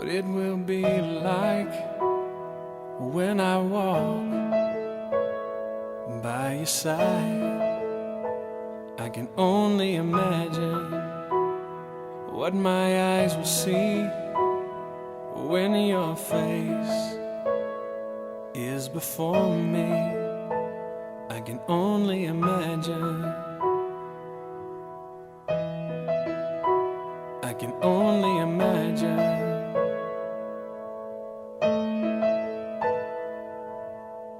what it will be like when I walk by your side. I can only imagine what my eyes will see when your face is before me. I can only imagine. I can only imagine.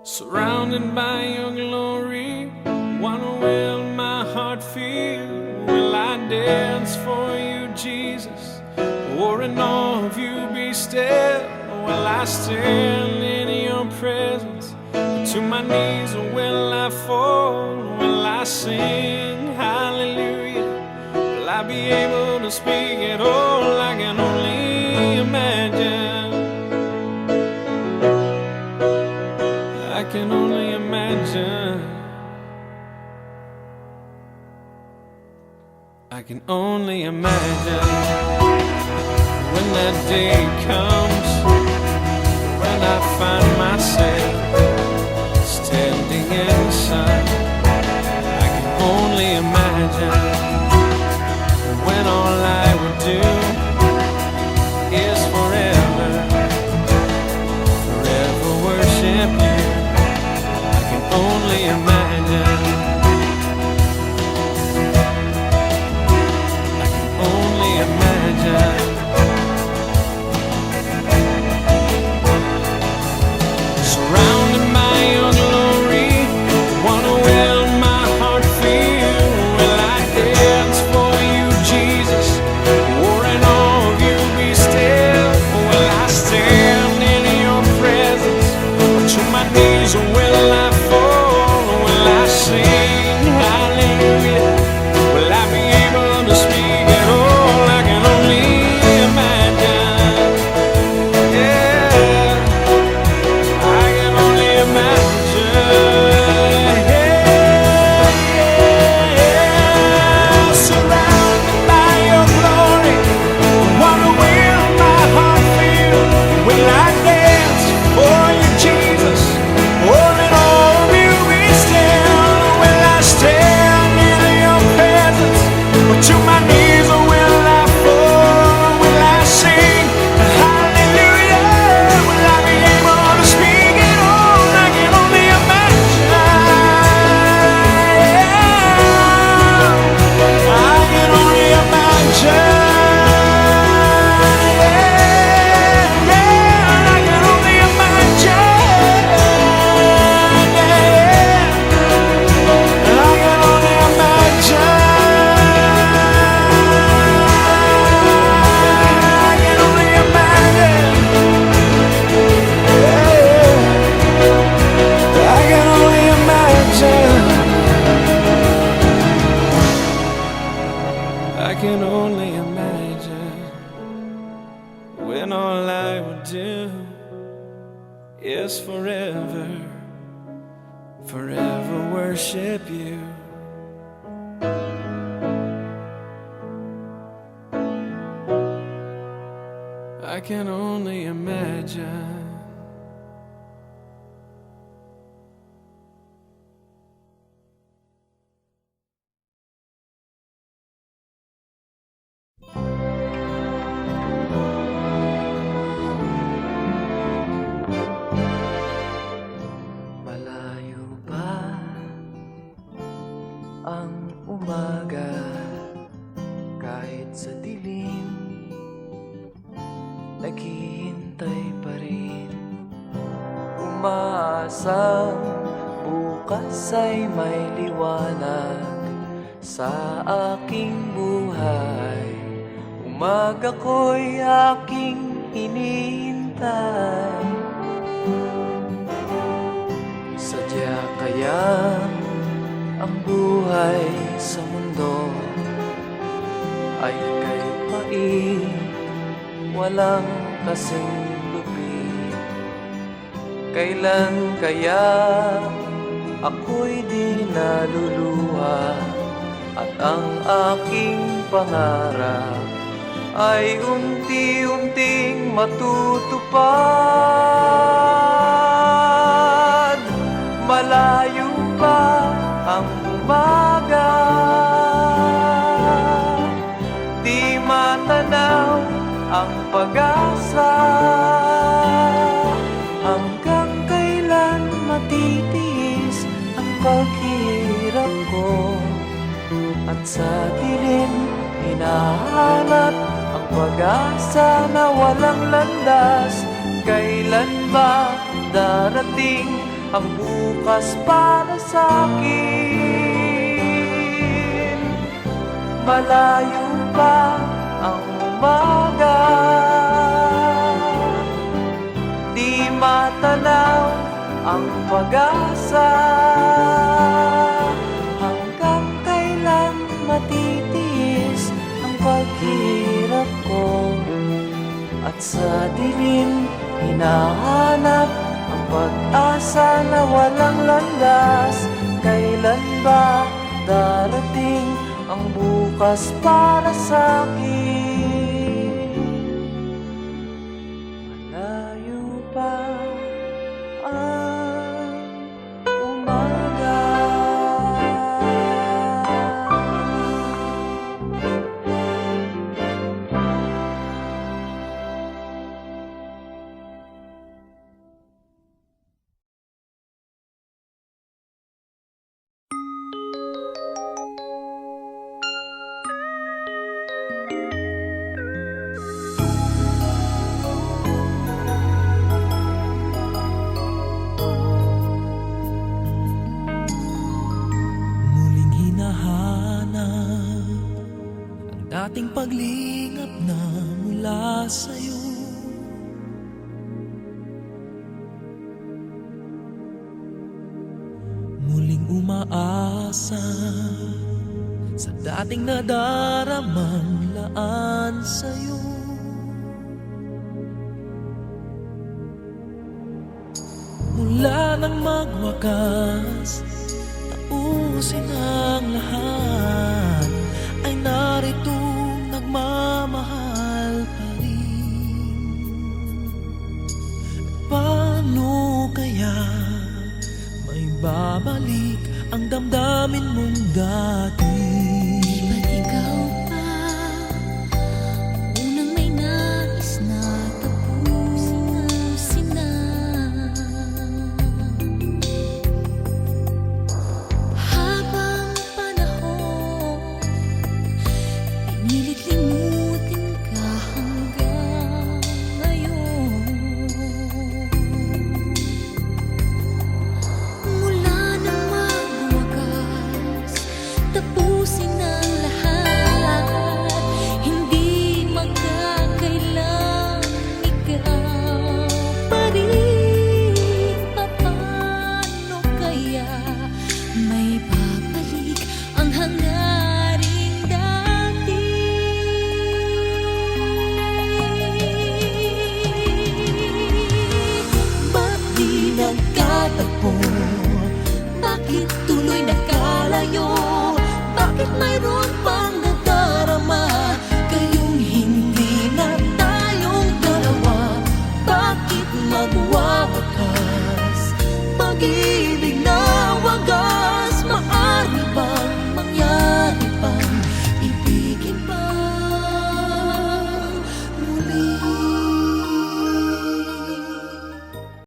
Surrounded by your glory, what will my heart feel? Will I dance for you, Jesus? Or in awe of you be still? Will I stand in your presence? To my knees or will I fall? Will I sing hallelujah? Will I be able to speak at all? I can only imagine. I can only imagine. I can only imagine when that day comes, when I find myself standing in the sun. I can only imagine when all I would do is forever, forever worship you. I can only imagine. I can only imagine. Surrounded by your glory, what will my heart feel? Will I dance for you, Jesus? Or in awe of you be still? Will I stand in your presence? Or to my knees or will I fall? Will I sing hallelujah? Will I be able to speak at all? I can only imagine. Yeah, I can only imagine. Yeah. Surrounded by your glory, what will my heart feel? Will I dance for you, Jesus? Or in all of you be still? Will I stand in your presence? Or to my knees or will I fall? Will I sing hallelujah? Will I be able to speak at all? I can only imagine. I can only imagine. I can only imagine. I can only imagine. I can only imagine. I can only imagine. I can only imagine when all I would do is forever, forever worship you. I can only imagine. Malayo pa ang umaga, kahit sa dilim naghihintay pa rin. Umaasang bukas ay may liwanag sa aking buhay. Umaga ko'y aking hinihintay. Sadya kaya ang buhay sa mundo ay kay pait, walang kasing lupit. Kailan kaya ako'y di naluluha at ang aking pangarap ay unti-unting matutupad. Malayo pa ang umaga, di matanaw ang pag-asa. Hanggang kailan matitiis ang paghihirap ko, at sa dilim hinahanap ang pag-asa na walang landas. Kailan ba darating ang bukas para sa'kin? Malayo pa ang umaga, di matanaw ang pag-asa. Hanggang kailan matitiis ang paghihirap ko, at sa dilim hinahanap ang pag-asa na walang landas. Kailan ba darating ang bukas para sa'kin? Malayo pa ang umaga. Muling hinahanap ang dating paglingap na mula sa'yo. Muling umaasa sa dating nadaramang laan sa'yo. Mula nang magwakas, tapusin ang lahat, ay naritong nagmamahal pa rin. Paano kaya may babalik ang damdamin mong dati?